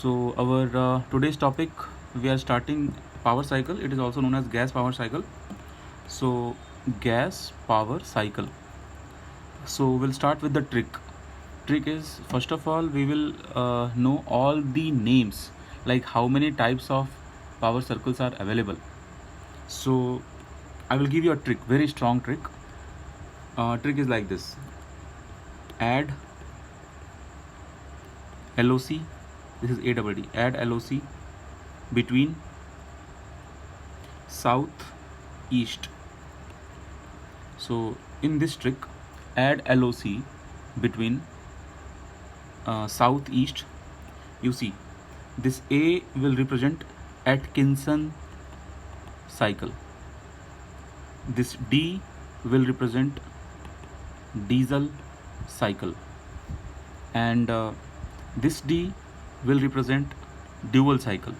So our today's topic, we are starting power cycle. It is also known as gas power cycle. So gas power cycle. So we'll start with the trick. Trick is, first of all we will know all the names, like how many types of power circles are available. So I will give you a trick, very strong trick. Trick is like this: add LOC. This is ADD. Add LOC between south east. So in this trick, add LOC between southeast. You see, this A will represent Atkinson cycle. This D will represent diesel cycle, and this D will represent dual cycle,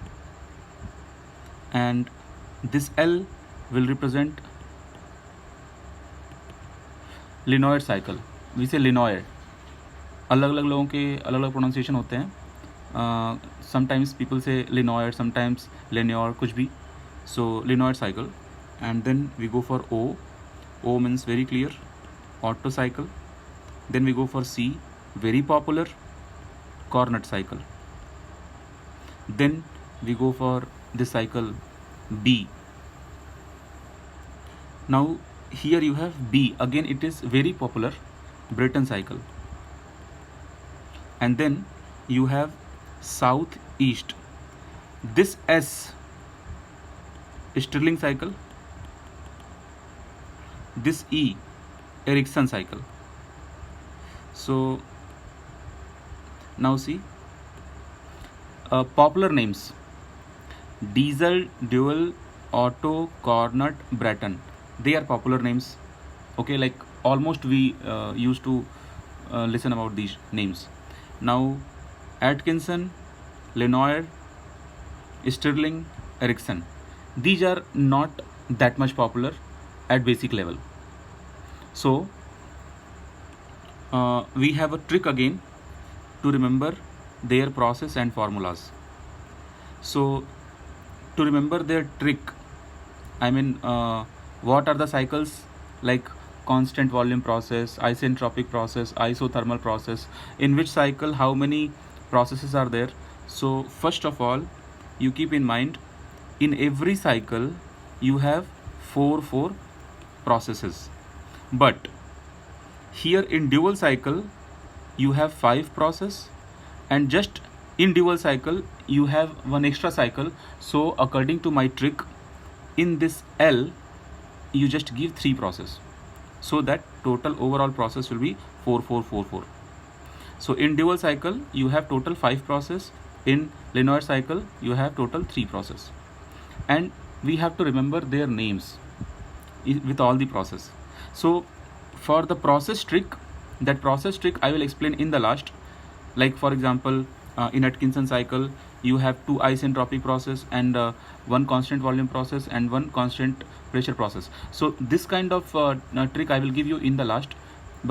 and this L will represent Lenoir cycle. We say Lenoir. अलग अलग लोगों के अलग अलग pronunciation होते हैं. Sometimes people से लिनॉयड, sometimes Lenoir, कुछ भी. So Lenoir cycle. And then we go for O. O means very clear, Otto cycle. Then we go for C, very popular, Carnot cycle. Then we go for this cycle B. Now here you have B. Again it is very popular, Brayton cycle. And then you have southeast. This S, Stirling cycle. This E, Ericsson cycle. So now see, popular names: diesel, dual, auto, cornet, Brayton. They are popular names. Okay, like almost we used to listen about these names. Now Atkinson, Lenoir, Stirling, Ericsson, these are not that much popular at basic level. So we have a trick again to remember their process and formulas. So to remember their trick, I mean, what are the cycles? Like constant volume process, isentropic process, isothermal process. In which cycle how many processes are there? So first of all, you keep in mind, in every cycle you have four processes. But here in dual cycle you have 5 process, and just in dual cycle you have one extra cycle. So according to my trick, in this L you just give 3 process, so that total overall process will be 4. So in dual cycle you have total 5 process. In linear cycle you have total 3 process, and we have to remember their names with all the process. So for the process trick, that process trick I will explain in the last. Like for example, in Atkinson cycle you have 2 isentropic process and 1 constant volume process and 1 constant pressure process. So this kind of trick I will give you in the last,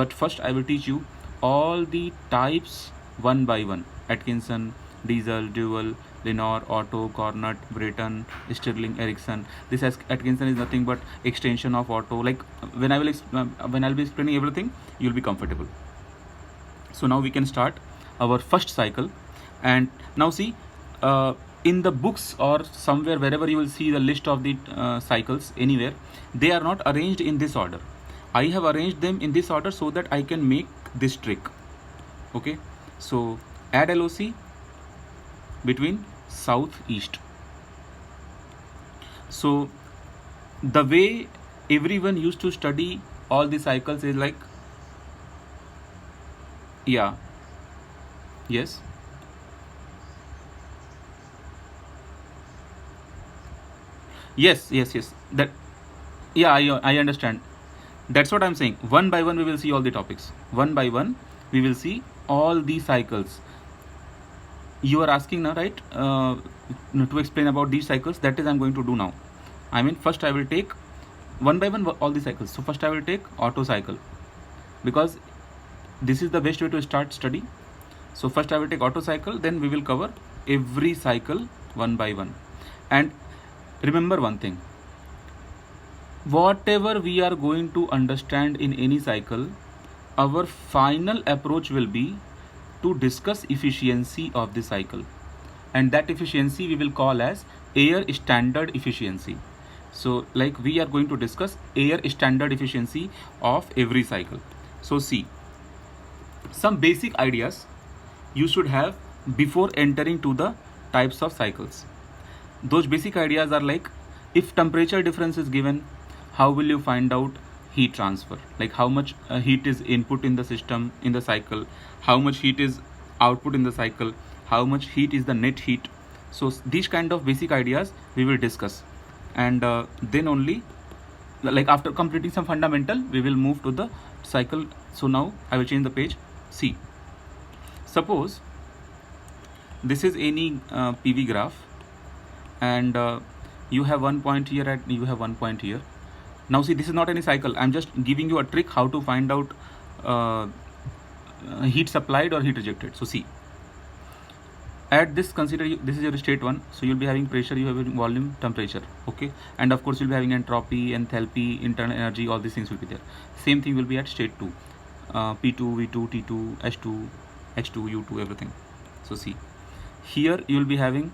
but first I will teach you all the types one by one: Atkinson, diesel, dual, Lenoir, auto, cornet, Brayton, Stirling, Ericsson. This as Atkinson is nothing but extension of auto. Like when I'll be explaining everything, you'll be comfortable. So now we can start our first cycle. And now see, in the books or somewhere, wherever you will see the list of the cycles anywhere, they are not arranged in this order. I have arranged them in this order so that I can make this trick. Okay, so add LOC between southeast. So the way everyone used to study all the cycles is like, yeah, yes, yes, that, yeah, I understand. That's what I'm saying. One by one we will see all the topics. One by one we will see all the cycles. You are asking now, right, to explain about these cycles. That is I'm going to do now. I mean, first I will take one by one all the cycles. So first I will take auto cycle, because this is the best way to start study. So first I will take auto cycle, then we will cover every cycle one by one. And remember one thing, whatever we are going to understand in any cycle, our final approach will be to discuss efficiency of the cycle, and that efficiency we will call as air standard efficiency. So like we are going to discuss air standard efficiency of every cycle. So see, some basic ideas you should have before entering to the types of cycles. Those basic ideas are like, if temperature difference is given, how will you find out heat transfer? Like how much heat is input in the system in the cycle, how much heat is output in the cycle, how much heat is the net heat. So these kind of basic ideas we will discuss, and then only, like after completing some fundamental, we will move to the cycle. So now I will change the page. See, suppose this is any PV graph, and you have one point here and you have one point here. Now see, this is not any cycle. I'm just giving you a trick how to find out heat supplied or heat rejected. So see, at this, consider this is your state 1. So you'll be having pressure, you have volume, temperature, okay, and of course you'll be having entropy, enthalpy, internal energy, all these things will be there. Same thing will be at state 2, P2, V2, T2, H2, H2, U2, everything. So see, here you will be having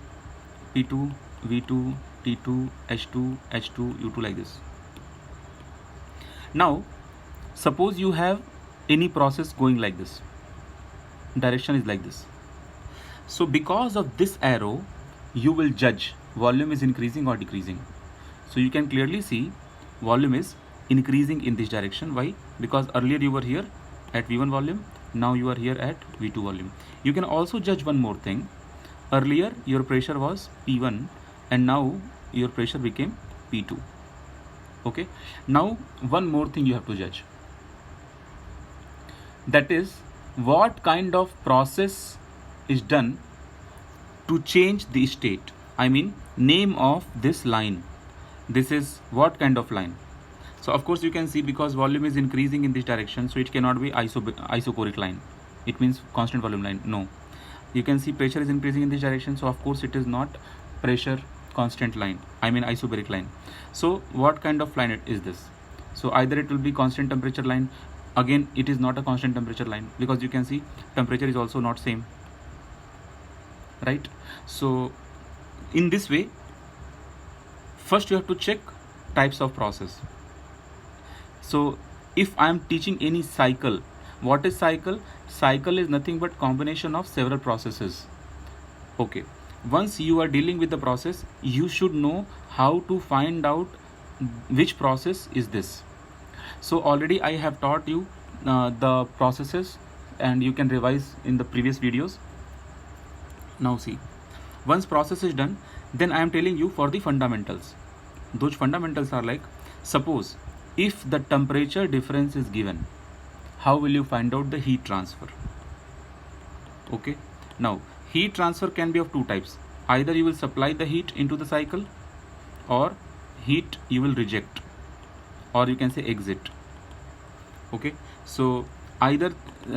P2, V2, T2, H2, H2, U2, like this. Now suppose you have any process going like this, direction is like this. So because of this arrow, you will judge volume is increasing or decreasing. So you can clearly see volume is increasing in this direction. Why? Because earlier you were here at V1 volume, now you are here at V2 volume. You can also judge one more thing. Earlier your pressure was P1 and now your pressure became P2. Okay. Now one more thing you have to judge. That is, what kind of process is done to change the state. I mean, name of this line. This is what kind of line? So of course you can see, because volume is increasing in this direction, so it cannot be isochoric line. It means constant volume line. No. You can see pressure is increasing in this direction, so of course it is not pressure constant line. I mean isobaric line. So what kind of line is this? So either it will be constant temperature line. Again, it is not a constant temperature line, because you can see temperature is also not same, right? So in this way, first you have to check types of process. So if I am teaching any cycle, what is cycle? Cycle is nothing but combination of several processes. Okay, once you are dealing with the process, you should know how to find out which process is this. So already I have taught you the processes, and you can revise in the previous videos. Now see, once process is done, then I am telling you for the fundamentals. Those fundamentals are like, suppose if the temperature difference is given, how will you find out the heat transfer? Okay, now heat transfer can be of two types. Either you will supply the heat into the cycle, or heat you will reject, or you can say exit. Okay, so either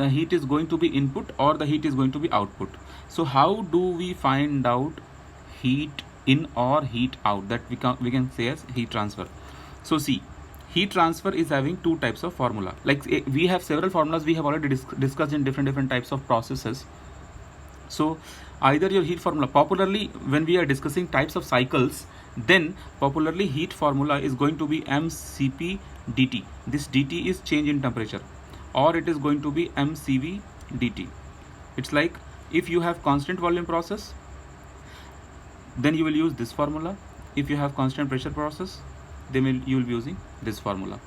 heat is going to be input or the heat is going to be output. So how do we find out heat in or heat out? That we can say as heat transfer. So see, heat transfer is having two types of formula. Like we have several formulas we have already discussed in different types of processes. So either your heat formula, popularly when we are discussing types of cycles, then popularly heat formula is going to be mCp dt. This dt is change in temperature, or it is going to be mCv dt. It's like, if you have constant volume process, then you will use this formula. If you have constant pressure process, then you will be using this formula.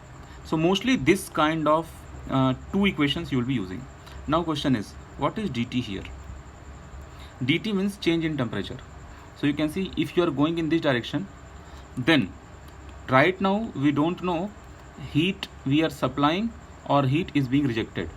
So mostly this kind of two equations you will be using. Now question is, what is dt here? dt means change in temperature. So you can see, if you are going in this direction, then right now we don't know heat we are supplying or heat is being rejected,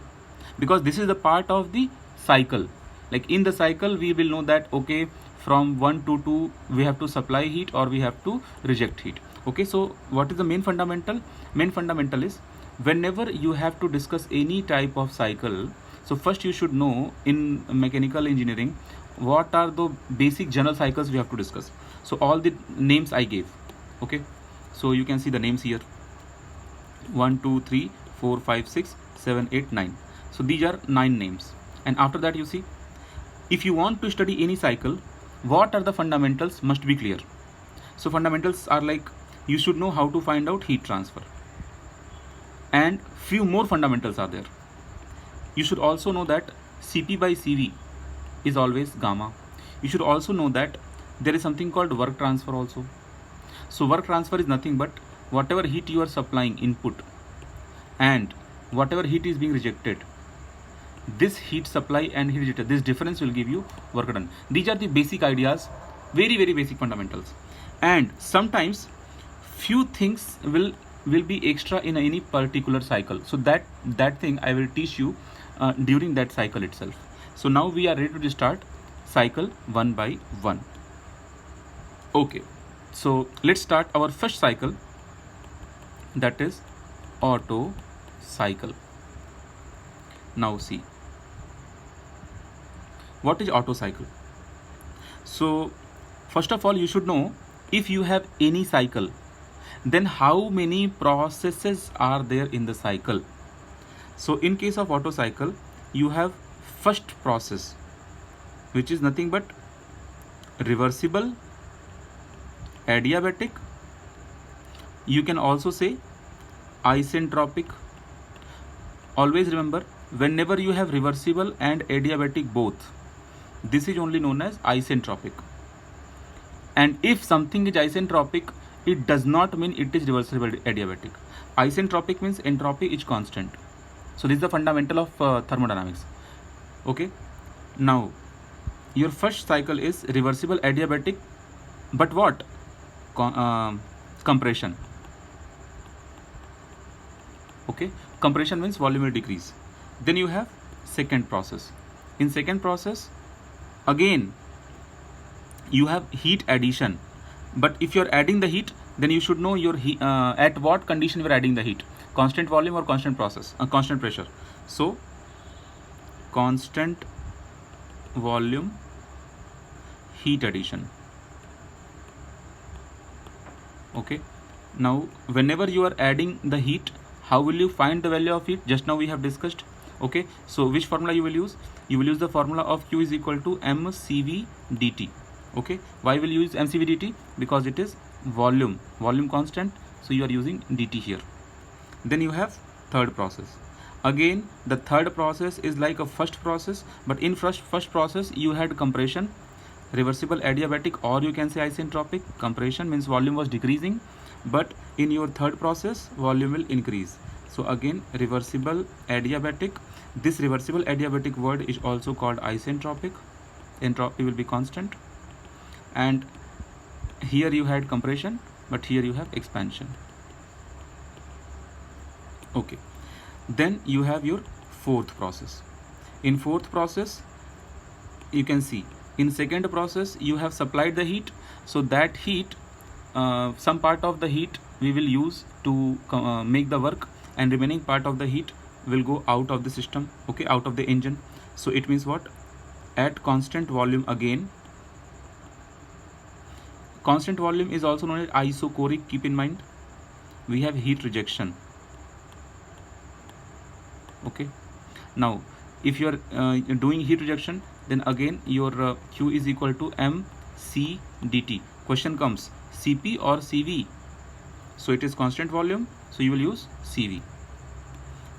because this is the part of the cycle. Like in the cycle we will know that, okay, from 1 to 2 we have to supply heat or we have to reject heat. Okay, so what is the main fundamental? Main fundamental is, whenever you have to discuss any type of cycle, so first you should know in mechanical engineering what are the basic general cycles we have to discuss. So all the names I gave. Okay, so you can see the names here: 1 2 3 4 5 6 7 8 9. So these are 9 names. And after that, you see, if you want to study any cycle, what are the fundamentals must be clear. So fundamentals are like, you should know how to find out heat transfer, and few more fundamentals are there. You should also know that Cp by Cv is always gamma. You should also know that there is something called work transfer also. So work transfer is nothing but whatever heat you are supplying input and whatever heat is being rejected, this heat supply and heat rejected, this difference will give you work done. These are the basic ideas, very basic fundamentals. And sometimes few things will be extra in any particular cycle. So that thing I will teach you during that cycle itself. So now we are ready to start cycle one by one. Okay, so let's start our first cycle, that is Otto cycle. Now see, what is Otto cycle? So first of all, you should know, if you have any cycle, then how many processes are there in the cycle. So in case of Otto cycle, you have first process, which is nothing but reversible adiabatic. You can also say isentropic. Always remember, whenever you have reversible and adiabatic both, this is only known as isentropic. And if something is isentropic, it does not mean it is reversible adiabatic. Isentropic means entropy is constant. So this is the fundamental of thermodynamics. Okay, now your first cycle is reversible adiabatic, but what? Compression. Okay, compression means volume will decrease. Then you have second process. In second process, again you have heat addition, but if you are adding the heat, then you should know your heat, at what condition you are adding the heat, constant volume or constant process, constant pressure. So constant volume heat addition. Okay, now whenever you are adding the heat, how will you find the value of heat? Just now we have discussed. Okay, so which formula you will use? You will use the formula of Q is equal to mCv dt. Okay, why will you use mCv dt? Because it is volume constant, so you are using dt here. Then you have third process. Again, the third process is like a first process, but in first process you had compression, reversible adiabatic, or you can say isentropic. Compression means volume was decreasing, but in your third process volume will increase. So again, reversible adiabatic. This reversible adiabatic word is also called isentropic. Entropy will be constant. And here you had compression, but here you have expansion. Okay, then you have your fourth process. In fourth process, you can see, in second process you have supplied the heat, so that heat, some part of the heat we will use to make the work, and remaining part of the heat will go out of the system, okay, out of the engine. So it means what? At constant volume, again, constant volume is also known as isochoric. Keep in mind, we have heat rejection. Okay, now if you are doing heat rejection, then again your Q is equal to mC dt. Question comes, Cp or Cv? So it is constant volume, so you will use Cv.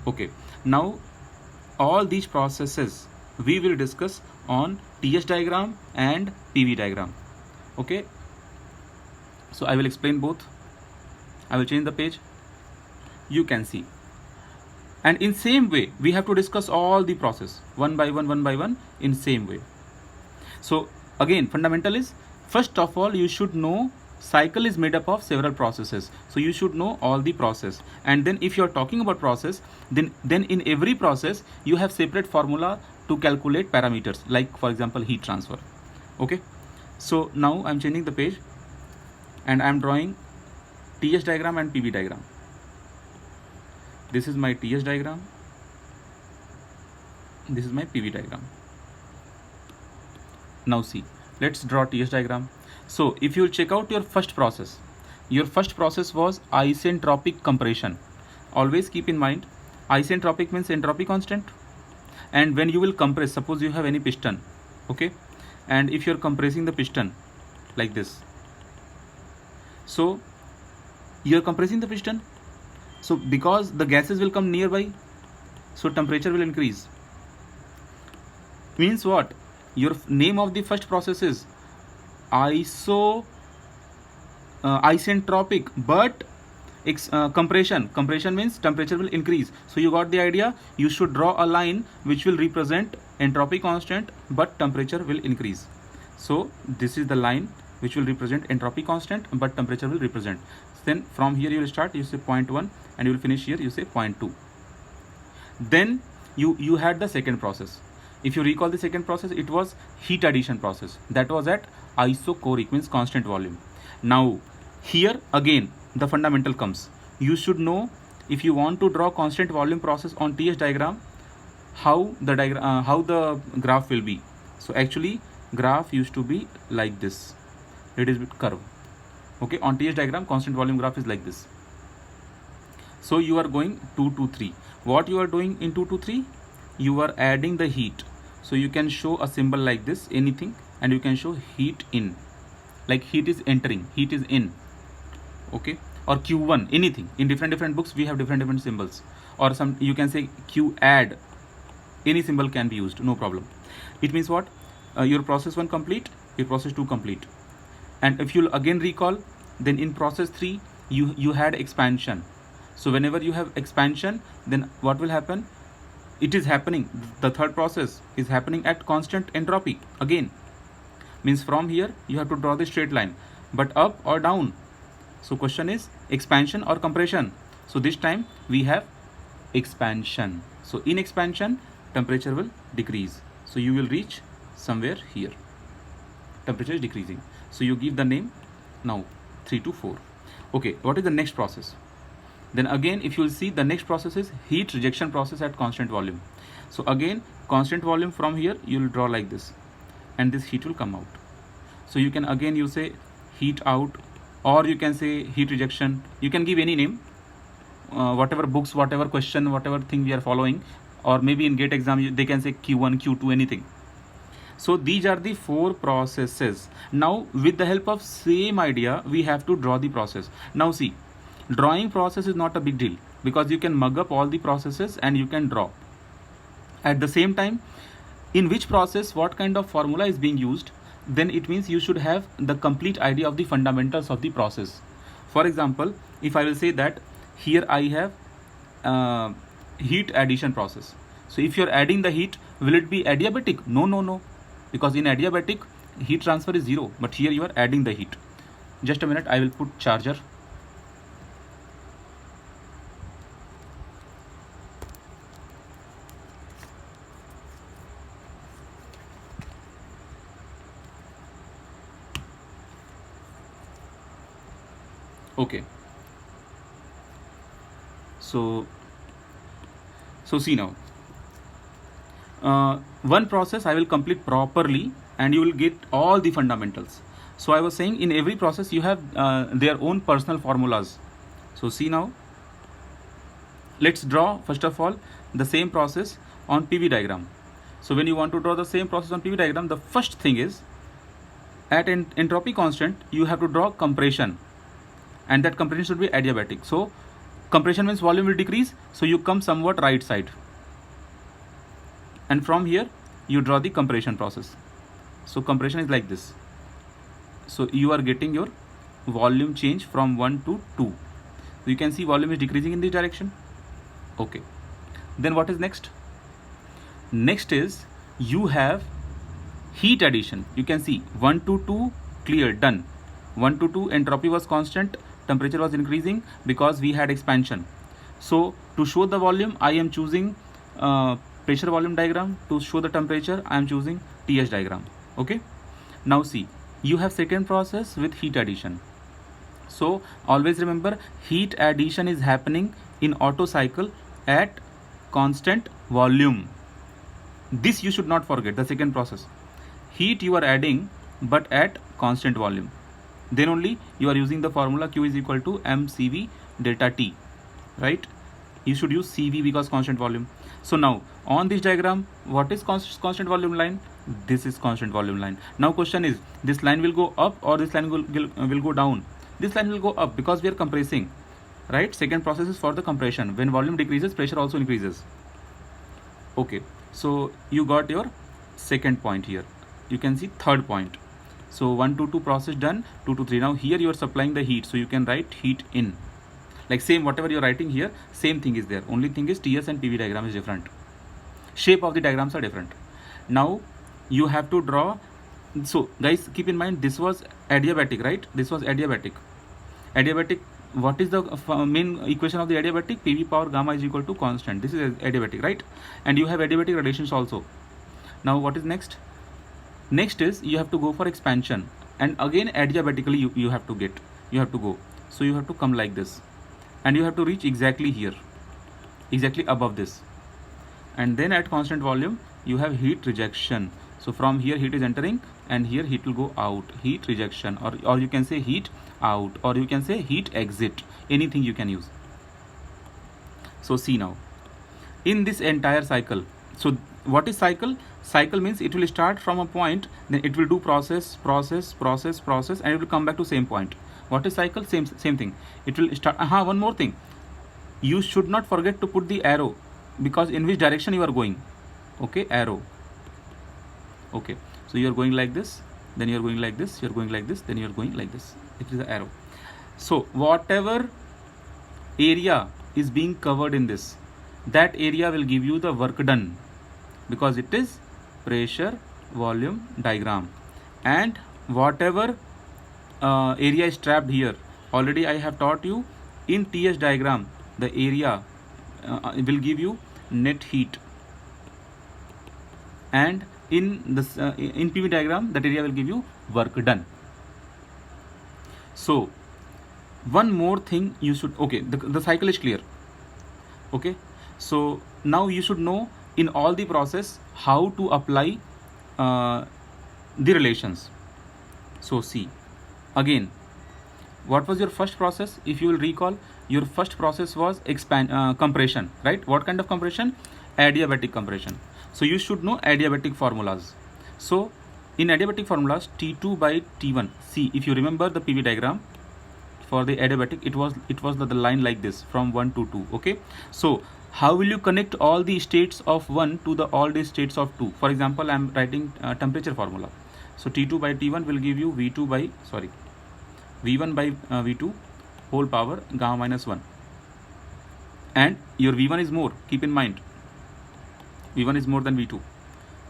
Okay, now all these processes we will discuss on TS diagram and PV diagram. Okay, so I will explain both. I will change the page, you can see. And in same way we have to discuss all the process one by one in same way. So again, fundamental is, first of all you should know cycle is made up of several processes, so you should know all the process. And then if you are talking about process, then in every process you have separate formula to calculate parameters, like for example heat transfer. Okay, so now I'm changing the page and I'm drawing TS diagram and PV diagram. This is my TS diagram, this is my PV diagram. Now see, let's draw TS diagram. So if you will check out your first process was isentropic compression. Always keep in mind, isentropic means entropy constant. And when you will compress, suppose you have any piston, okay, and if you're compressing the piston like this, so you're compressing the piston, so because the gases will come nearby, so temperature will increase. Means what? Your name of the first process is isentropic, but compression means temperature will increase. So you got the idea. You should draw a line which will represent entropy constant but temperature will increase. So this is the line which will represent entropy constant but temperature will represent. Then from here you will start, you say 0.1 and you will finish here, you say 0.2. Then you had the second process. If you recall the second process, it was heat addition process. That was at isochoric, means constant volume. Now here again the fundamental comes. You should know, if you want to draw constant volume process on TS diagram, how the graph will be. So actually graph used to be like this. It is with curve. Okay, on TS diagram constant volume graph is like this. So you are going 2 to 3. What you are doing in 2 to 3? You are adding the heat. So you can show a symbol like this, anything, and you can show heat in, like heat is entering, heat is in, okay, or Q1, anything. In different books we have different symbols, or some you can say Q add, any symbol can be used, no problem. It means what? Your process 1 complete, your process 2 complete. And if you'll again recall, then in process 3 you had expansion. So whenever you have expansion, then what will happen? It is happening, the third process is happening at constant entropy again. Means from here you have to draw the straight line, but up or down. So question is expansion or compression. So this time we have expansion. So in expansion temperature will decrease. So you will reach somewhere here. Temperature is decreasing. So you give the name now 3 to 4. Okay, what is the next process? Then again, if you will see, the next process is heat rejection process at constant volume. So again, constant volume, from here you will draw like this, and this heat will come out. So you can again, you say heat out, or you can say heat rejection. You can give any name, whatever books, whatever question, whatever thing we are following, or maybe in GATE exam they can say Q1, Q2, anything. So these are the 4 processes. Now with the help of same idea, we have to draw the process. Now see, drawing process is not a big deal, because you can mug up all the processes and you can draw. At the same time, in which process what kind of formula is being used, then it means you should have the complete idea of the fundamentals of the process. For example, if I will say that here I have heat addition process. So if you're adding the heat, will it be adiabatic? No, because in adiabatic heat transfer is 0, but here you are adding the heat. Just a minute, I will put charger. Okay, so see now, one process I will complete properly and you will get all the fundamentals. So I was saying, in every process you have their own personal formulas. So see now, let's draw first of all the same process on PV diagram. So when you want to draw the same process on PV diagram, the first thing is, at entropy constant you have to draw compression, and that compression should be adiabatic. So compression means volume will decrease, so you come somewhat right side, and from here you draw the compression process. So compression is like this. So you are getting your volume change from 1 to 2. You can see volume is decreasing in this direction. Okay, then what is next? Next is you have heat addition. You can see 1 to 2 clear, done. 1 to 2 entropy was constant, temperature was increasing because we had expansion. So to show the volume, I am choosing pressure volume diagram. To show the temperature, I am choosing TS diagram. Okay, now see, you have second process with heat addition. So always remember, heat addition is happening in Otto cycle at constant volume. This you should not forget, the second process. heat you are adding but at constant volume, then only you are using the formula Q is equal to mCV delta T, right? You should use CV because constant volume. So now on this diagram, what is constant volume line? This is constant volume line. Now question is, this line will go up or this line will go down? This line will go up because we are compressing, right? Second process is for the compression. When volume decreases, pressure also increases. Okay, so you got your second point here. You can see third point. So 1 to 2 process done, 2 to 3. Now here you are supplying the heat, so you can write heat in. Like same whatever you're writing here, same thing is there. Only thing is TS and PV diagram is different. Shape of the diagrams are different. Now you have to draw. So guys, keep in mind this was adiabatic, right? This was adiabatic. Adiabatic, what is the main equation of the adiabatic? PV power gamma is equal to constant. This is adiabatic, right? And you have adiabatic relations also. Now what is next? Next is you have to go for expansion. And again adiabatically you have to go. So you have to come like this. And you have to reach exactly here, exactly above this. And then at constant volume you have heat rejection. So from here heat is entering and here heat will go out, heat rejection, or you can say heat out, or you can say heat exit, anything you can use. So see now, in this entire cycle, so what is cycle? Cycle means it will start from a point, then it will do process, and it will come back to same point. What is cycle? Same thing. It will start. One more thing. You should not forget to put the arrow, because in which direction you are going. Okay, arrow. Okay, so you are going like this, then you are going like this, you are going like this, then you are going like this. It is the arrow. So whatever area is being covered in this, that area will give you the work done, because it is pressure volume diagram. And whatever area is trapped here, already I have taught you in TS diagram, the area will give you net heat, and in this in PV diagram that area will give you work done. So one more thing you should, okay, the cycle is clear. Okay, so now you should know in all the process how to apply the relations. So see, again, what was your first process? If you will recall, your first process was compression, right? What kind of compression? Adiabatic compression. So you should know adiabatic formulas. So in adiabatic formulas, T2 by T1. See, if you remember the PV diagram for the adiabatic, it was the line like this from 1 to 2. Okay, so how will you connect all the states of 1 to all the states of 2? For example, I am writing temperature formula. So T2 by T1 will give you V1 by V2 whole power gamma minus 1. And your V1 is more, keep in mind, V1 is more than V2.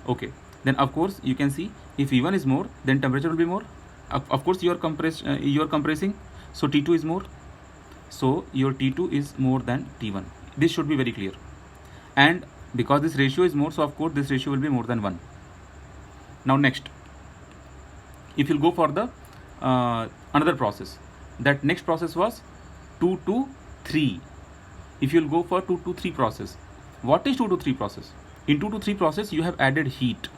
Okay, then of course you can see if V1 is more, then temperature will be more. Of course you are compressing, so T2 is more, so your T2 is more than T1. This should be very clear. And because this ratio is more, so of course this ratio will be more than 1. Now next, if you'll go for the another process, that next process was 2 to 3. If you'll go for 2 to 3 process, what is 2 to 3 process? In 2 to 3 process you have added heat.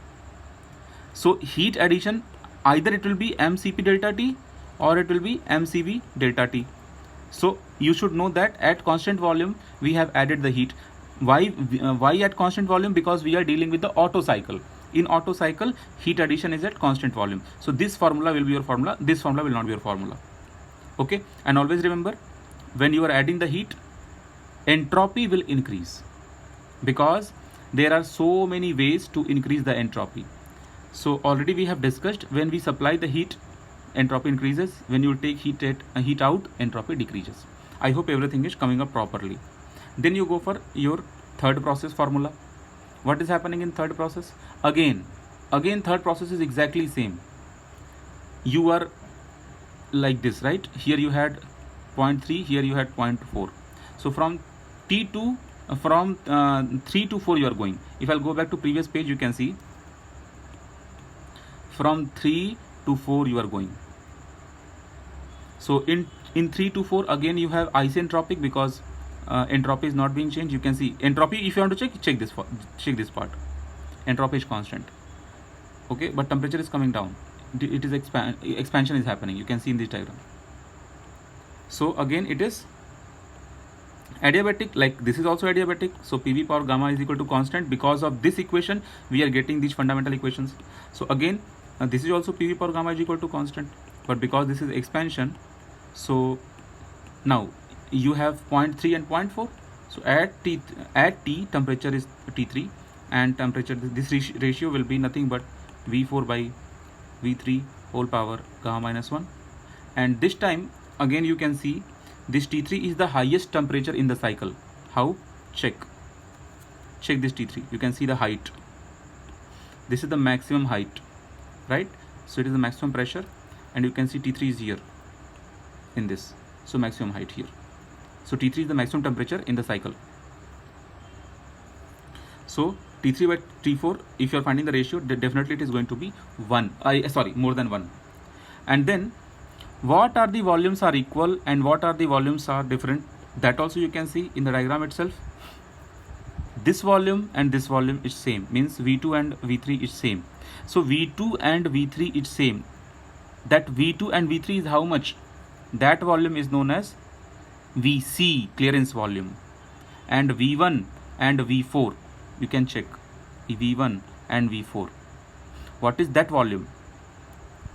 So heat addition, either it will be mCp delta T or it will be mCv delta T. So you should know that at constant volume we have added the heat. Why at constant volume? Because we are dealing with the Otto cycle. In Otto cycle, heat addition is at constant volume. So this formula will be your formula, this formula will not be your formula. Okay, and always remember, when you are adding the heat, entropy will increase, because there are so many ways to increase the entropy. So already we have discussed, when we supply the heat, entropy increases. When you take heat out, entropy decreases. I hope everything is coming up properly. Then you go for your third process formula. What is happening in third process? Again third process is exactly same. You are like this, right? Here you had 0.3, here you had 0.4. So from T2, from 3 to 4 you are going. If I'll go back to previous page, you can see from 3 to 4 you are going. So in 3 to 4 again you have isentropic, because entropy is not being changed. You can see entropy, if you want to check this part. Entropy is constant. okay, but temperature is coming down. It is expansion is happening, you can see in this diagram. So again it is adiabatic, like this is also adiabatic. So PV power gamma is equal to constant. Because of this equation we are getting these fundamental equations. So again this is also PV power gamma is equal to constant, but because this is expansion, so now you have 0.3 and 0.4. so at T temperature is T3, and temperature, this ratio will be nothing but V4 by V3 whole power gamma minus 1. And this time again you can see this T3 is the highest temperature in the cycle. How? Check this T3, you can see the height. This is the maximum height, right? So it is the maximum pressure, and you can see T3 is here in this, so maximum height here. So T3 is the maximum temperature in the cycle. So T3 by T4, if you are finding the ratio, definitely it is going to be 1, more than 1. And then what are the volumes are equal and what are the volumes are different, that also you can see in the diagram itself. This volume and this volume is same, means V2 and V3 is same. So V2 and V3 is same. That V2 and V3 is how much? That volume is known as VC, clearance volume. And V1 and V4, you can check V1 and V4. What is that volume?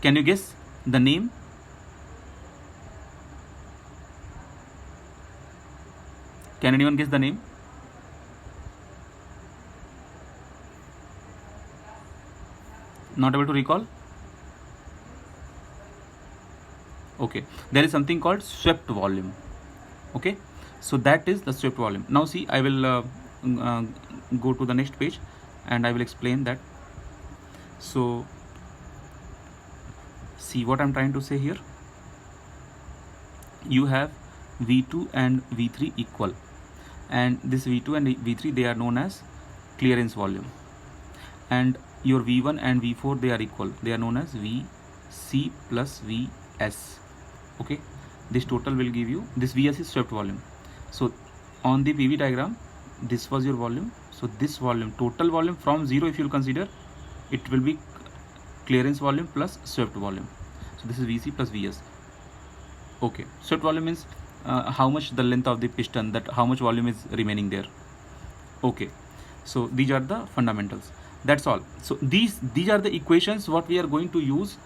Can you guess the name? Can anyone guess the name? Not able to recall? Okay, there is something called swept volume. Okay, so that is the swept volume. Now see, I will go to the next page and I will explain that. So see what I'm trying to say here. You have V2 and V3 equal, and this V2 and V3, they are known as clearance volume. And your V1 and V4, they are equal, they are known as VC plus VS. Okay, this total will give you, this VS is swept volume. So on the PV diagram, this was your volume. So this volume, total volume from 0, if you will consider, it will be clearance volume plus swept volume. So this is VC plus VS. Okay, swept volume means how much the length of the piston, that how much volume is remaining there. Okay, so these are the fundamentals, that's all. So these are the equations what we are going to use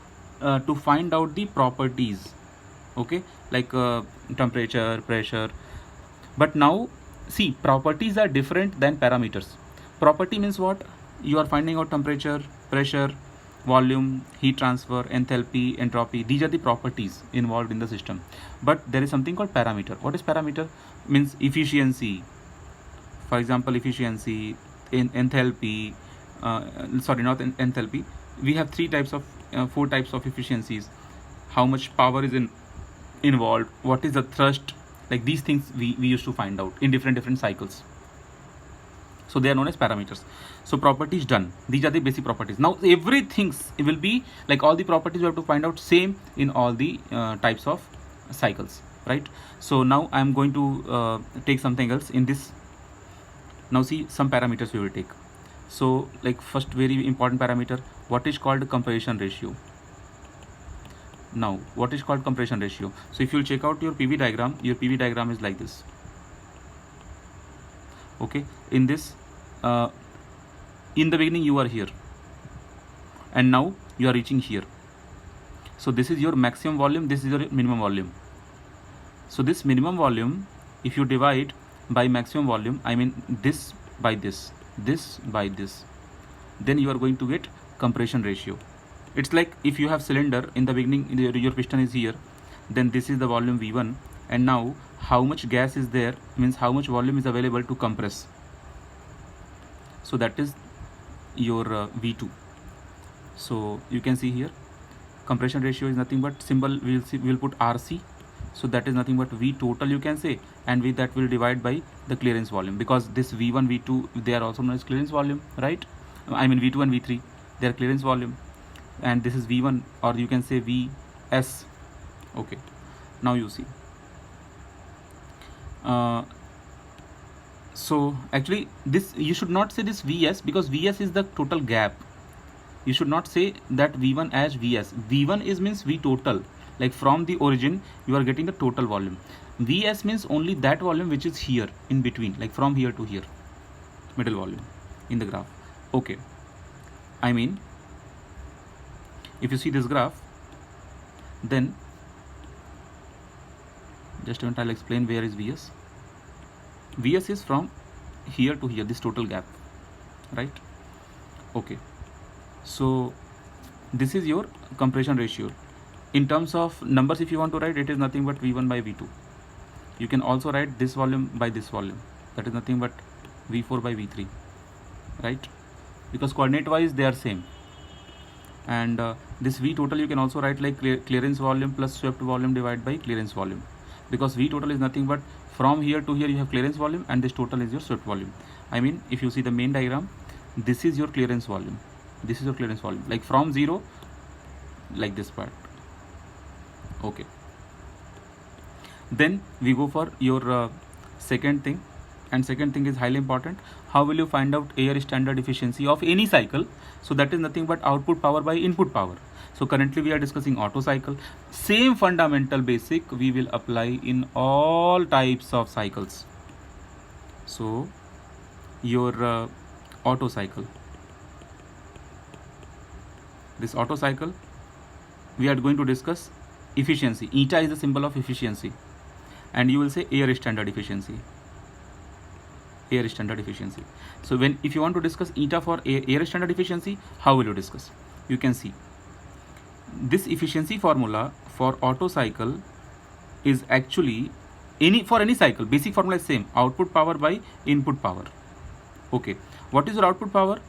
to find out the properties. Okay, like temperature, pressure. But now see, properties are different than parameters. Property means what? You are finding out temperature, pressure, volume, heat transfer, enthalpy, entropy. These are the properties involved in the system. But there is something called parameter. What is parameter? Means efficiency. For example, efficiency, enthalpy, sorry, not enthalpy. We have 4 types of efficiencies. How much power is involved, what is the thrust, like these things we used to find out in different cycles. So they are known as parameters. So properties done, these are the basic properties. Now everything will be like, all the properties you have to find out same in all the types of cycles, right? So now I am going to take something else in this. Now see, some parameters we will take. So like first very important parameter, what is called compression ratio. Now what is called compression ratio? So if you will check out your PV diagram, your PV diagram is like this. Okay, in this in the beginning you are here, and now you are reaching here. So this is your maximum volume, this is your minimum volume. So this minimum volume, if you divide by maximum volume, I mean this by this, this by this, then you are going to get compression ratio. It's like if you have cylinder, in the beginning your piston is here, then this is the volume V1, and now how much gas is there means how much volume is available to compress. So that is your V2. So you can see here, compression ratio is nothing but symbol, we'll put RC. So that is nothing but V total, you can say, and with that will divide by the clearance volume, because this V1, V2, they are also known as clearance volume, right? I mean V2 and V3, they are clearance volume, and this is V1, or you can say VS. Okay, now you see. So actually this, you should not say this VS, because VS is the total gap. You should not say that V1 as Vs. V1 is means V total, like from the origin you are getting the total volume. Vs means only that volume which is here in between, like from here to here, middle volume in the graph. Okay, I mean if you see this graph, then just a minute, I'll explain where is Vs. Vs is from here to here, this total gap, right? Okay, so this is your compression ratio. In terms of numbers, if you want to write, it is nothing but V1 by V2. You can also write this volume by this volume, that is nothing but V4 by V3, right? Because coordinate wise they are same. And this V total you can also write like clearance volume plus swept volume divided by clearance volume, because V total is nothing but from here to here you have clearance volume, and this total is your swept volume. I mean, if you see the main diagram, this is your clearance volume, this is your clearance volume, like from zero, like this part. Okay, then we go for your second thing, and second thing is highly important. How will you find out air standard efficiency of any cycle? So that is nothing but output power by input power. So currently we are discussing Otto cycle. Same fundamental basic we will apply in all types of cycles. So your Otto cycle, this Otto cycle, we are going to discuss efficiency. Eta is the symbol of efficiency, and you will say air standard efficiency. Air standard efficiency. So if you want to discuss eta for air standard efficiency, how will you discuss? You can see this efficiency formula for Otto cycle is actually for any cycle, basic formula is same, output power by input power. Okay, what is your output power?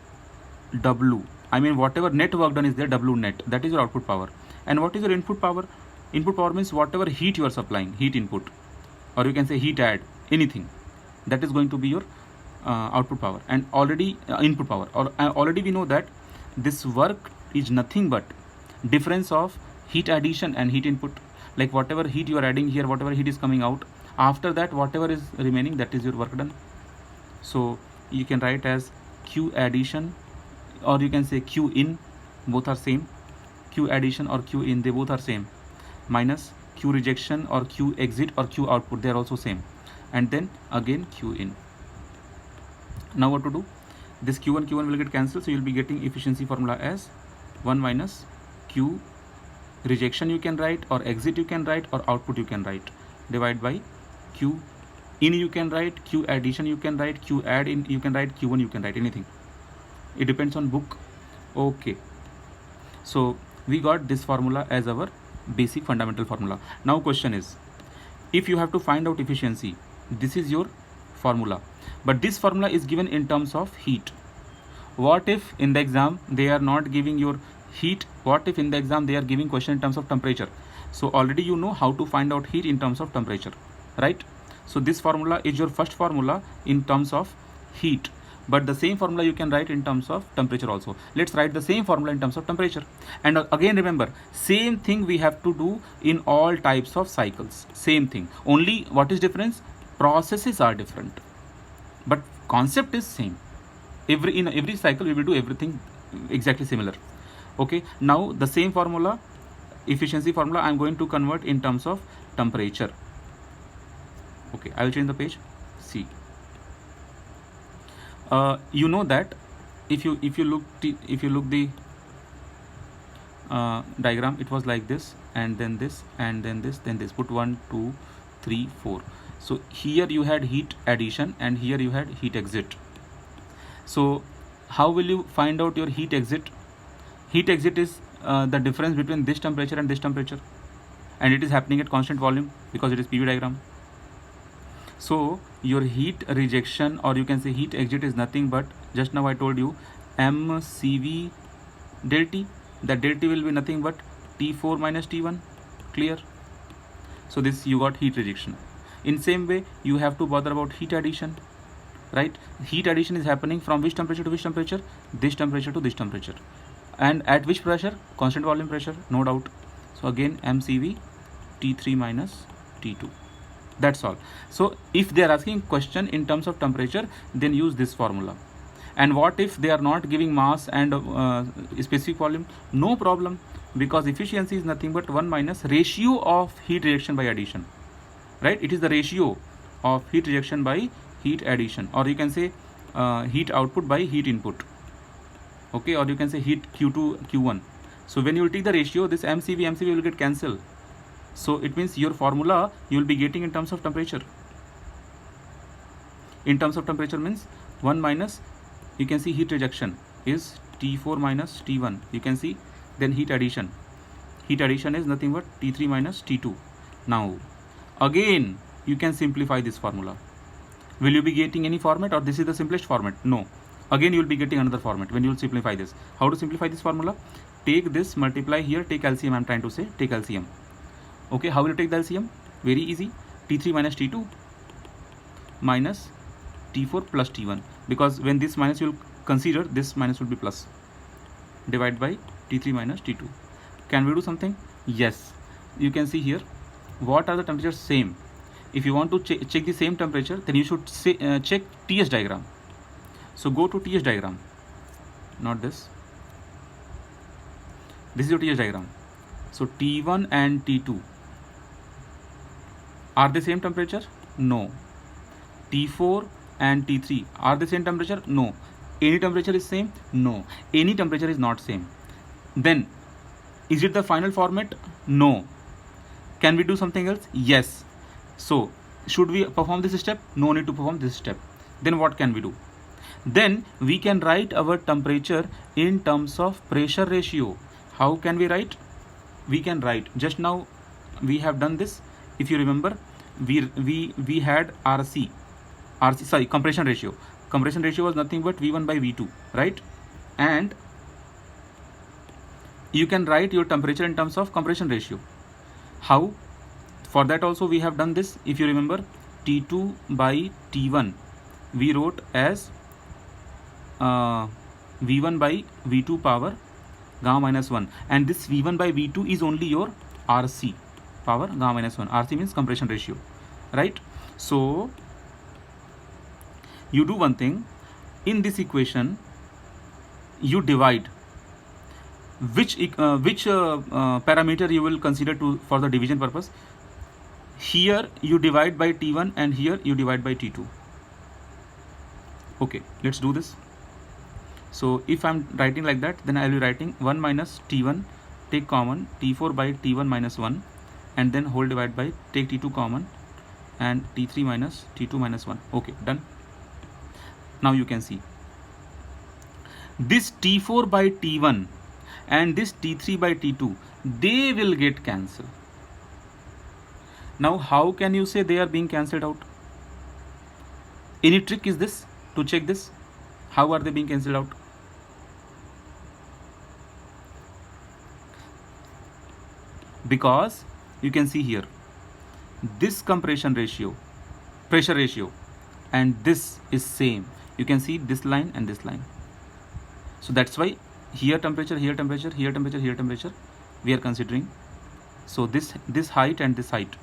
W, I mean whatever net work done is there, W net, that is your output power. And what is your input power? Input power means whatever heat you are supplying, heat input, or you can say heat add, anything, that is going to be your output power. And already input power, or already we know that this work is nothing but difference of heat addition and heat input, like whatever heat you are adding here, whatever heat is coming out, after that whatever is remaining, that is your work done. So you can write as Q addition, or you can say Q in, both are same. Q addition or Q in, they both are same, minus Q rejection or Q exit or Q output, they are also same, and then again Q in. Now what to do? This Q1 will get cancelled, so you will be getting efficiency formula as 1 minus Q rejection you can write, or exit you can write, or output you can write, divided by Q in you can write, Q addition you can write, Q add in you can write, Q1 you can write, anything. It depends on book. Okay, so we got this formula as our basic fundamental formula. Now question is, if you have to find out efficiency, this is your formula, but this formula is given in terms of heat. What if in the exam they are not giving your heat? What if in the exam they are giving question in terms of temperature? So already you know how to find out heat in terms of temperature, right? So this formula is your first formula in terms of heat, but the same formula you can write in terms of temperature also. Let's write the same formula in terms of temperature. And again remember, same thing we have to do in all types of cycles, same thing, only what is difference? Processes are different, but concept is same. In every cycle we will do everything exactly similar. Okay, now the same formula, efficiency formula, I am going to convert in terms of temperature. Okay, I will change the page. See, you know that if you look the diagram, it was like this, and then this, and then this, then this. Put 1 2 3 4. So here you had heat addition, and here you had heat exit. So how will you find out your heat exit? Heat exit is the difference between this temperature and this temperature, and it is happening at constant volume because it is PV diagram. So your heat rejection, or you can say heat exit, is nothing but, just now I told you, mCV del T. That del T will be nothing but T4 minus T1. Clear? So this you got heat rejection. In same way you have to bother about heat addition, right? Heat addition is happening from which temperature to which temperature? This temperature to this temperature. And at which pressure? Constant volume pressure, no doubt. So again mCV T3 minus T2. That's all. So if they are asking question in terms of temperature, then use this formula. And what if they are not giving mass and specific volume? No problem, because efficiency is nothing but 1 minus ratio of heat rejection by addition, right? It is the ratio of heat rejection by heat addition, or you can say heat output by heat input, okay, or you can say heat Q2 Q1. So when you will take the ratio, this MCV will get cancelled. So it means your formula you will be getting in terms of temperature. In terms of temperature means 1 minus, you can see heat rejection is T4 minus T1, you can see. Then heat addition is nothing but T3 minus T2. Now again you can simplify this formula. Will you be getting any format, or this is the simplest format? No. Again you will be getting another format when you will simplify this. How to simplify this formula? Take this, multiply here, take LCM, I am trying to say, take LCM. Okay, how will you take the LCM? Very easy. T3 minus T2 minus T4 plus T1, because when this minus you will consider, this minus will be plus, divided by T3 minus T2. Can we do something? Yes. You can see here, what are the temperatures same? If you want to check the same temperature, then you should say, check TS diagram. So go to TS diagram, not this. This is your TS diagram. So T1 and T2, are they same temperature? No. T4 and T3, are they same temperature? No. Any temperature is same? No. Any temperature is not same. Then is it the final format? No. Can we do something else? Yes. So should we perform this step? No need to perform this step. Then what can we do? Then we can write our temperature in terms of pressure ratio. How can we write? We can write, just now we have done this. If you remember, we had compression ratio. Compression ratio was nothing but V1 by V2, right? And you can write your temperature in terms of compression ratio. How? For that also we have done this. If you remember, T2 by T1 we wrote as V1 by V2 power gamma minus 1, and this V1 by V2 is only your RC power gamma minus 1. RC means compression ratio, right? So you do one thing, in this equation you divide which parameter you will consider for the division purpose. Here you divide by T1 and here you divide by T2. Okay, let's do this. So if I'm writing like that, then I will be writing 1 minus T1, take common, T4 by T1 minus 1, and then whole divide by, take T2 common, and T3 minus T2 minus 1. Okay, done. Now you can see this T4 by T1 and this T3 by T2, they will get cancelled. Now how can you say they are being cancelled out? Any trick is this to check this? How are they being cancelled out? Because you can see here, this compression ratio, pressure ratio, and this is same. You can see this line and this line. So that's why here temperature, here temperature, here temperature, here temperature we are considering. So this height and this height.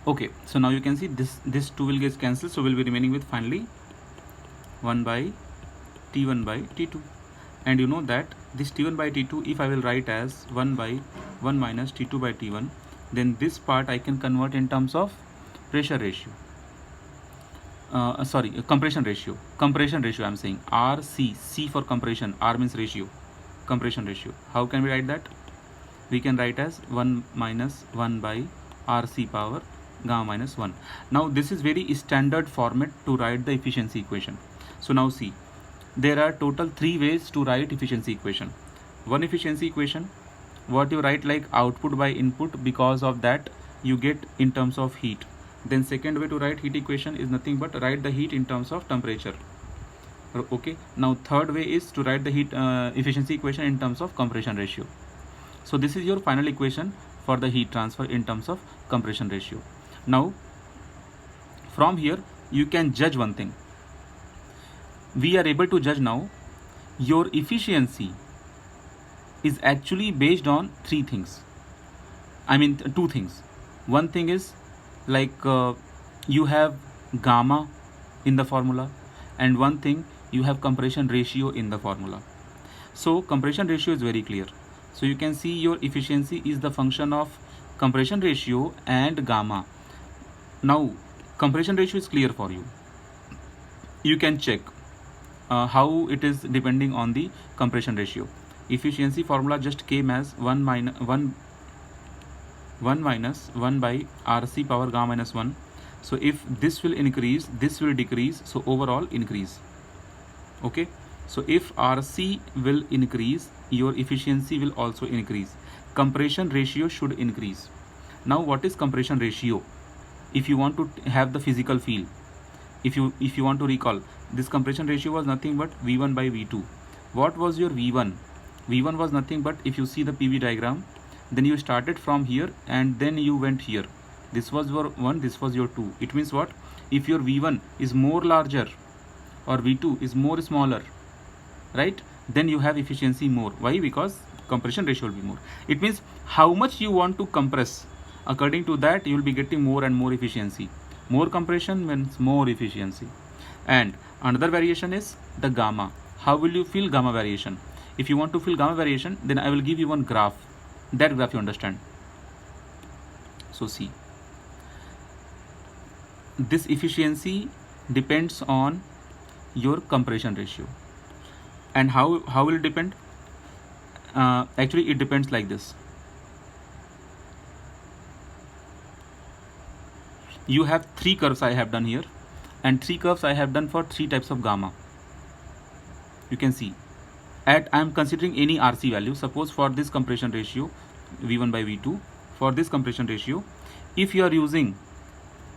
Okay, so now you can see this 2 will get cancelled, so we'll be remaining with finally 1 by T1 by T2. And you know that this T1 by T2, if I will write as 1 by 1 minus T2 by T1, then this part I can convert in terms of pressure ratio. Compression ratio. Compression ratio I'm saying. RC, C for compression, R means ratio, compression ratio. How can we write that? We can write as 1 minus 1 by RC power gamma minus 1. Now this is very standard format to write the efficiency equation. So now see, there are total 3 ways to write efficiency equation. One efficiency equation, what you write like output by input, because of that you get in terms of heat. Then second way to write heat equation is nothing but write the heat in terms of temperature. Okay, now third way is to write the heat efficiency equation in terms of compression ratio. So this is your final equation for the heat transfer in terms of compression ratio. Now from here you can judge one thing. We are able to judge now your efficiency is actually based on 3 things. I mean 2 things. One thing is like you have gamma in the formula, and one thing you have compression ratio in the formula. So compression ratio is very clear. So you can see your efficiency is the function of compression ratio and gamma. Now compression ratio is clear for you. You can check how it is depending on the compression ratio. Efficiency formula just came as 1 minus 1 by RC power gamma minus 1. So if this will increase, this will decrease, so overall increase. Okay, so if RC will increase, your efficiency will also increase. Compression ratio should increase. Now what is compression ratio? If you want to have the physical feel, if you want to recall, this compression ratio was nothing but V1 by V2. What was your V1? V1 was nothing but, if you see the PV diagram, then you started from here and then you went here. This was your 1, this was your 2. It means what? If your V1 is more larger or V2 is more smaller, right, then you have efficiency more. Why? Because compression ratio will be more. It means how much you want to compress, according to that you will be getting more and more efficiency. More compression means more efficiency. And another variation is the gamma. How will you feel gamma variation? If you want to feel gamma variation, then I will give you one graph. That graph you understand. So see, this efficiency depends on your compression ratio. And how will it depend? Actually it depends like this. You have 3 curves I have done here, and 3 curves I have done for 3 types of gamma. You can see I am considering any RC value. Suppose for this compression ratio V1 by V2, for this compression ratio, if you are using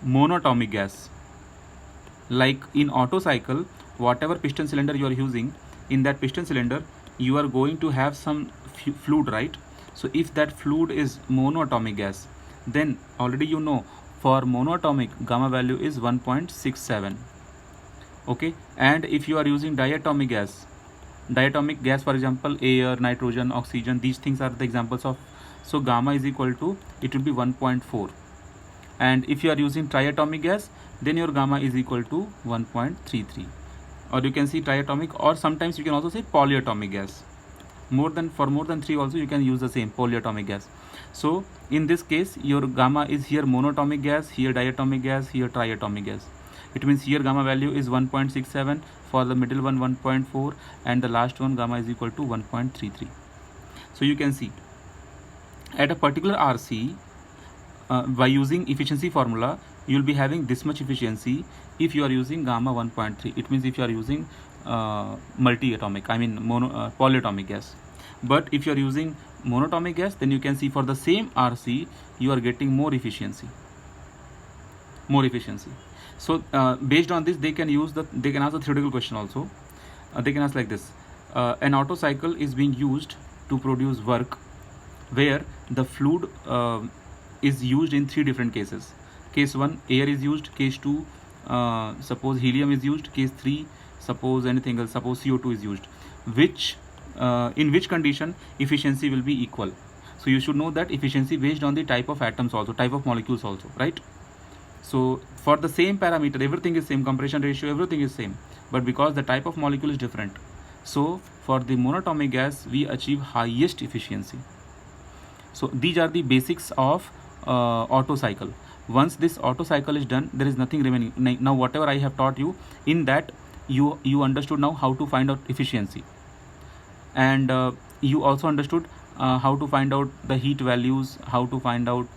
monatomic gas, like in Otto cycle, whatever piston cylinder you are using, in that piston cylinder you are going to have some fluid, right? So if that fluid is monatomic gas, then already you know for monatomic gamma value is 1.67. okay, and if you are using diatomic gas, for example air, nitrogen, oxygen, these things are the examples of, so gamma is equal to, it will be 1.4. and if you are using triatomic gas, then your gamma is equal to 1.33, or you can see triatomic, or sometimes you can also say polyatomic gas. More than 3 also you can use the same polyatomic gas. So in this case your gamma is here monatomic gas, here diatomic gas, here triatomic gas. It means here gamma value is 1.67, for the middle one 1.4, and the last one gamma is equal to 1.33. So you can see at a particular RC, by using efficiency formula, you will be having this much efficiency if you are using gamma 1.3. It means if you are using multi-atomic, I mean polyatomic gas. But if you are using monatomic gas, then you can see for the same RC you are getting more efficiency. So based on this, they can ask the theoretical question also. They can ask like this: an Otto cycle is being used to produce work where the fluid is used in 3 different cases. Case 1, air is used. Case 2, suppose helium is used. Case 3, suppose anything else, suppose CO2 is used. In which condition efficiency will be equal? So you should know that efficiency based on the type of atoms also, type of molecules also, right? So for the same parameter, everything is same, compression ratio, everything is same, but because the type of molecule is different, so for the monatomic gas we achieve highest efficiency. So these are the basics of Otto cycle. Once this Otto cycle is done, there is nothing remaining. Now whatever I have taught you, in that you understood now how to find out efficiency, and you also understood how to find out the heat values, how to find out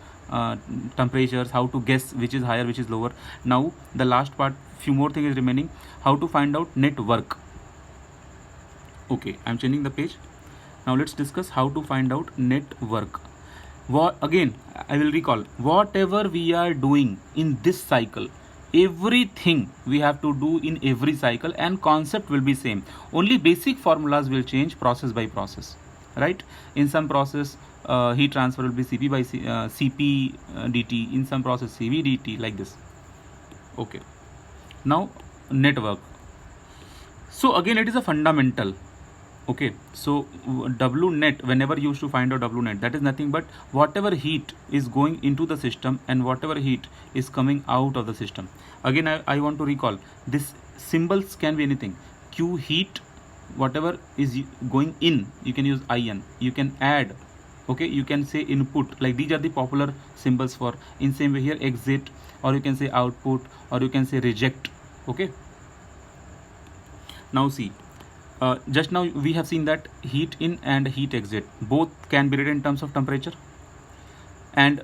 temperatures, how to guess which is higher, which is lower. Now the last part, few more things is remaining. How to find out net work. Okay, I'm changing the page. Now let's discuss how to find out net work. What again, I will recall, whatever we are doing in this cycle, everything we have to do in every cycle, and concept will be same. Only basic formulas will change process by process, right? In some process, heat transfer will be Cp by Cp dt. In some process, Cv dt, like this. Okay. Now network. So again, it is a fundamental. Okay, so W net, whenever you used to find out W net, that is nothing but whatever heat is going into the system and whatever heat is coming out of the system. Again, I want to recall, this symbols can be anything. Q heat, whatever is going in, you can use IN. You can add, okay, you can say input, like these are the popular symbols for. In same way here, exit, or you can say output, or you can say reject. Okay, now see. Just now we have seen that heat in and heat exit both can be written in terms of temperature. And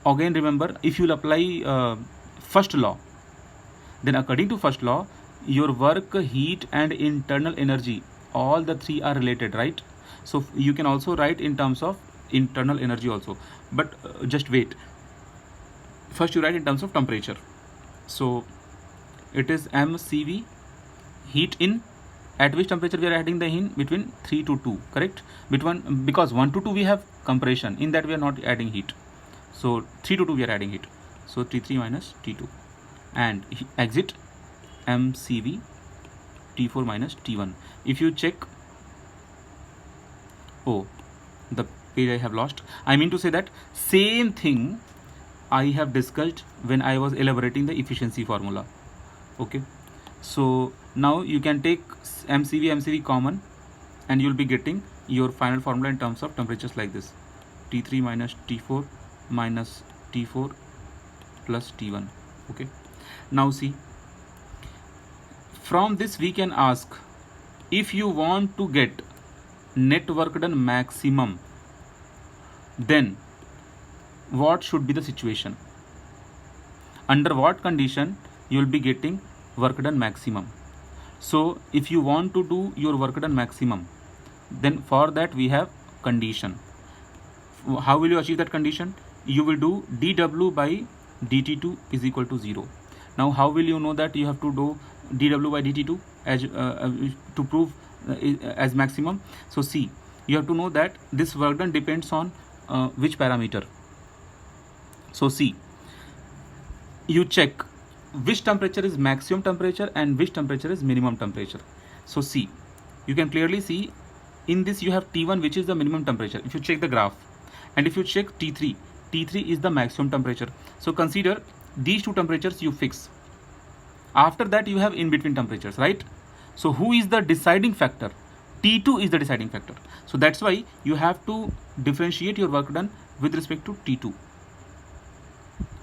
again remember, if you will apply first law, then according to first law, your work, heat and internal energy, all the three are related, right? So you can also write in terms of internal energy also, but just wait. First you write in terms of temperature. So it is mCV heat in. At which temperature we are adding the heat? Between 3 to 2, correct? Because 1 to 2 we have compression, in that we are not adding heat. So 3 to 2 we are adding heat. So T3 minus T2. And exit mCV T4 minus T1. If you check, oh, the page I have lost. I mean to say that same thing I have discussed when I was elaborating the efficiency formula. Okay, so now you can take mCV common, and you will be getting your final formula in terms of temperatures like this: T3 minus T4 minus T4 plus T1. Okay, now see, from this we can ask, if you want to get net work done maximum, then what should be the situation? Under what condition you will be getting work done maximum? So if you want to do your work done maximum, then for that we have condition. How will you achieve that condition? You will do dW by dt2 is equal to 0. Now how will you know that you have to do dW by dt2 as to prove as maximum? So see, you have to know that this work done depends on which parameter. So see, you check which temperature is maximum temperature and which temperature is minimum temperature. So see, you can clearly see in this you have T1, which is the minimum temperature. If you check the graph, and if you check T3, T3 is the maximum temperature. So consider these two temperatures you fix. After that you have in between temperatures, right? So who is the deciding factor? T2 is the deciding factor. So that's why you have to differentiate your work done with respect to T2.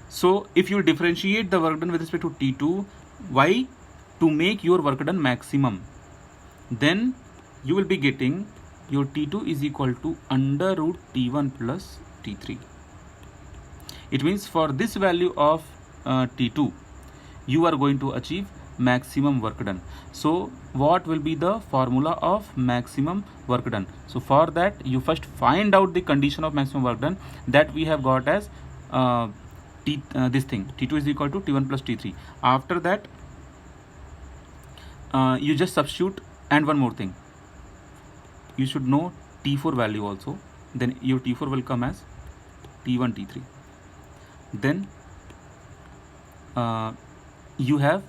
So if you differentiate the work done with respect to T2, why? To make your work done maximum. Then you will be getting your T2 is equal to under root T1 plus T3. It means for this value of T2, you are going to achieve maximum work done. So what will be the formula of maximum work done? So for that you first find out the condition of maximum work done, that we have got as this thing, T2 is equal to T1 plus T3. After that you just substitute, and one more thing, you should know T4 value also. Then your T4 will come as T1 T3. Then you have,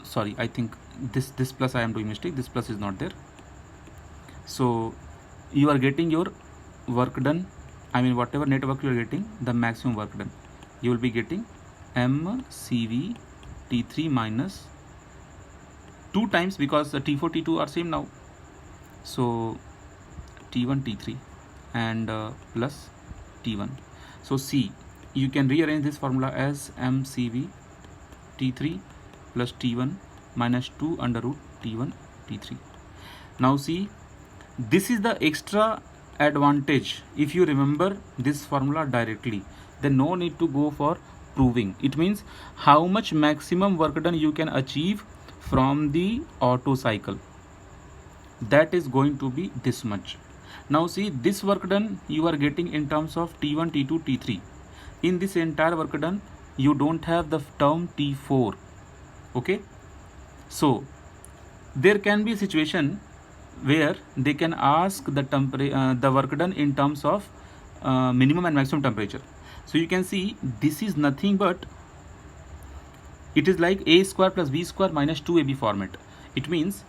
sorry, I think this plus I am doing mistake, this plus is not there. So you are getting your work done, I mean whatever net work you are getting, the maximum work done, you will be getting mCV T3 minus 2 times, because the T4 T2 are same now, so T1 T3 and plus T1. So see, you can rearrange this formula as mCV T3 plus T1 minus 2 under root T1 T3. Now see, this is the extra advantage if you remember this formula directly, then no need to go for proving. It means how much maximum work done you can achieve from the Otto cycle, that is going to be this much. Now see, this work done you are getting in terms of T1, T2, T3. In this entire work done you don't have the term T4. Okay, so there can be a situation where they can ask the work done in terms of minimum and maximum temperature. So you can see this is nothing but, it is like a square plus b square minus 2ab format. It means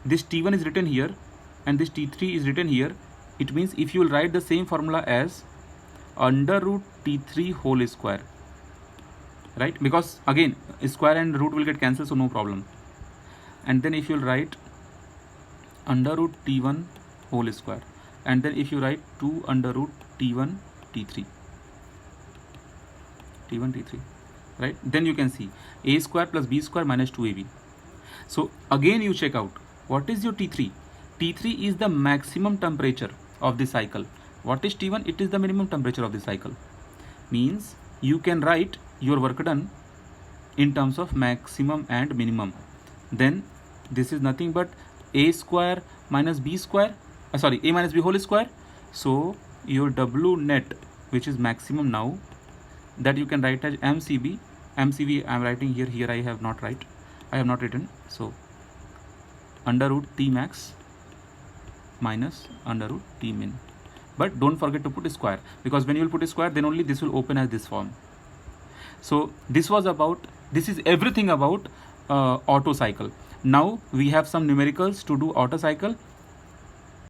this T1 is written here and this T3 is written here. It means if you will write the same formula as under root T3 whole square, right? Because again square and root will get cancelled, so no problem. And then if you will write under root T1 whole square, and then if you write 2 under root T1 T3, right? Then you can see a square plus b square minus 2ab. So again you check out what is your T3. T3 is the maximum temperature of the cycle. What is T1? It is the minimum temperature of the cycle. Means you can write your work done in terms of maximum and minimum. Then this is nothing but a square minus b square, a minus b whole square. So your W net, which is maximum now, that you can write as MCB. MCB I am writing here I have not written. So under root T max minus under root T min. But don't forget to put a square, because when you will put a square then only this will open as this form. So this is everything about Otto cycle. Now we have some numericals to do Otto cycle.